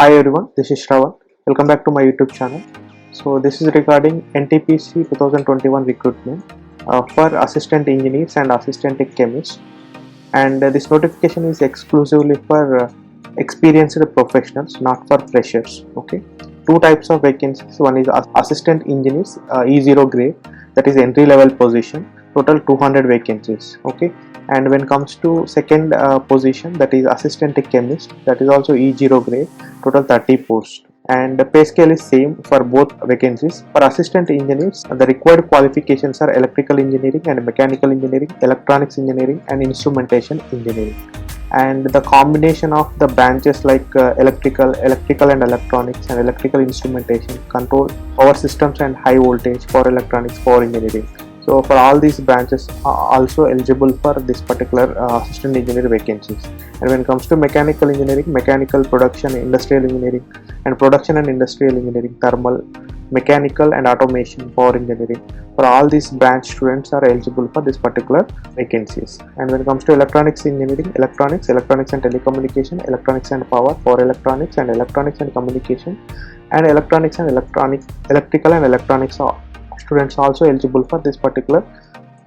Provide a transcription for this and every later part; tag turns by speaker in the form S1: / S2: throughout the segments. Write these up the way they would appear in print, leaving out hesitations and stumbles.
S1: Hi everyone, this is Shravan. Welcome back to my YouTube channel. So this is regarding NTPC 2021 recruitment for assistant engineers and assistant chemists, and this notification is exclusively for experienced professionals, not for freshers. Okay, two types of vacancies. One is assistant engineers, E0 grade, that is entry level position. Total 200 vacancies. Okay, and when it comes to second position, that is assistant chemist, that is also E0 grade, total 30 posts, and the pay scale is same for both vacancies. For assistant engineers, the required qualifications are electrical engineering and mechanical engineering, electronics engineering and instrumentation engineering, and the combination of the branches like electrical and electronics, and electrical instrumentation, control, power systems and high voltage, power electronics, power engineering. So for all these branches are also eligible for this particular assistant engineer vacancies. And when it comes to mechanical engineering, mechanical, production, industrial engineering, and production and industrial engineering, thermal, mechanical and automation, power engineering, for all these branch students are eligible for this particular vacancies. And when it comes to electronics engineering, electronics and telecommunication, electronics and power, electronics and communication, and electronics and electrical and electronics students also eligible for this particular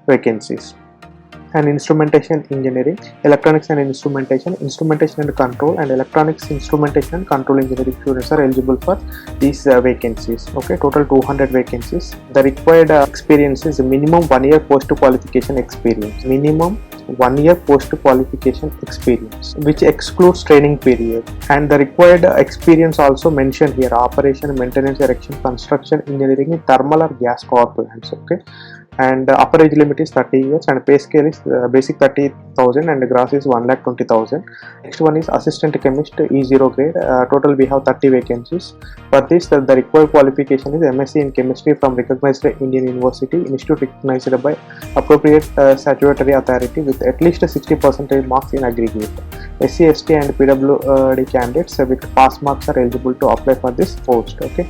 S1: vacancies. And instrumentation engineering, electronics and instrumentation and control, and electronics, instrumentation and control engineering students are eligible for these vacancies. Okay, total 200 vacancies. The required experience is minimum 1 year post qualification experience, minimum 1 year post qualification experience, which excludes training period. And the required experience also mentioned here: operation, maintenance, erection, construction, engineering, thermal or gas power plants. Okay, and upper age limit is 30 years, and pay scale is basic 30,000 and gross is 1,20,000. Next one is assistant chemist, E0 grade. Total we have 30 vacancies. For this, the required qualification is MSc in chemistry from recognized Indian University, institute recognized by appropriate statutory authority with at least 60% marks in aggregate. SC, ST and PWD candidates with pass marks are eligible to apply for this post. Okay,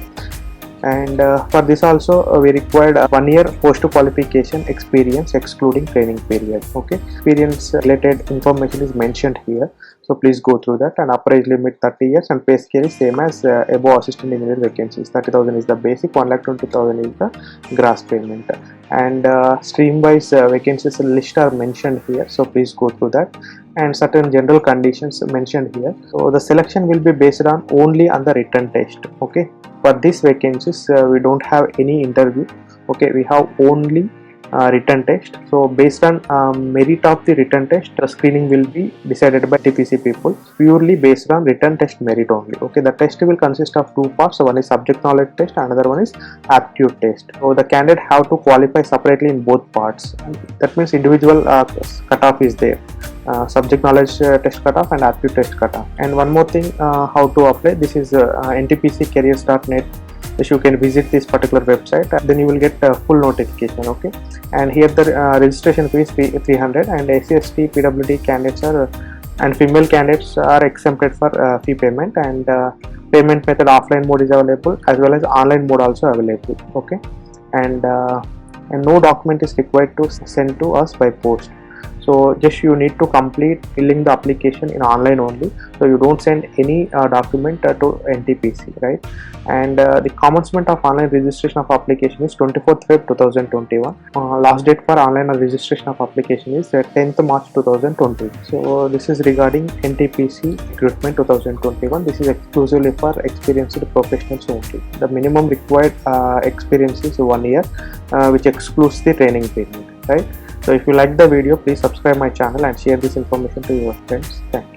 S1: and for this also we required 1 year post qualification experience excluding training period. Okay, experience related information is mentioned here, so please go through that. And upper age limit 30 years, and pay scale is same as above assistant engineer vacancies. 30,000 is the basic, 1,20,000 is the gross payment. And stream wise vacancies list are mentioned here, so please go through that. And certain general conditions mentioned here. So the selection will be based on only on the written test. Okay, for these vacancies we don't have any interview. Okay, we have only written test. So based on merit of the written test, the screening will be decided by TPC people, purely based on written test merit only. Okay, the test will consist of two parts. One is subject knowledge test, another one is aptitude test. So the candidate have to qualify separately in both parts. That means individual cutoff is there. Subject knowledge test cutoff and aptitude test cutoff. And one more thing, how to apply. This is ntpccareers.net. You can visit this particular website, then you will get full notification. Okay, and here the registration fee is 300, and SC/ST PWD candidates are and female candidates are exempted for fee payment, and payment method offline mode is available as well as online mode also available. Okay, and no document is required to send to us by post. So just you need to complete filling the application in online only, so you don't send any document to NTPC, right? And the commencement of online registration of application is 24th Feb 2021. Last date for online registration of application is 10th March 2020. So this is regarding NTPC recruitment 2021. This is exclusively for experienced professionals only. The minimum required experience is 1 year, which excludes the training period, right? So if you like the video, please subscribe my channel and share this information to your friends. Thank you.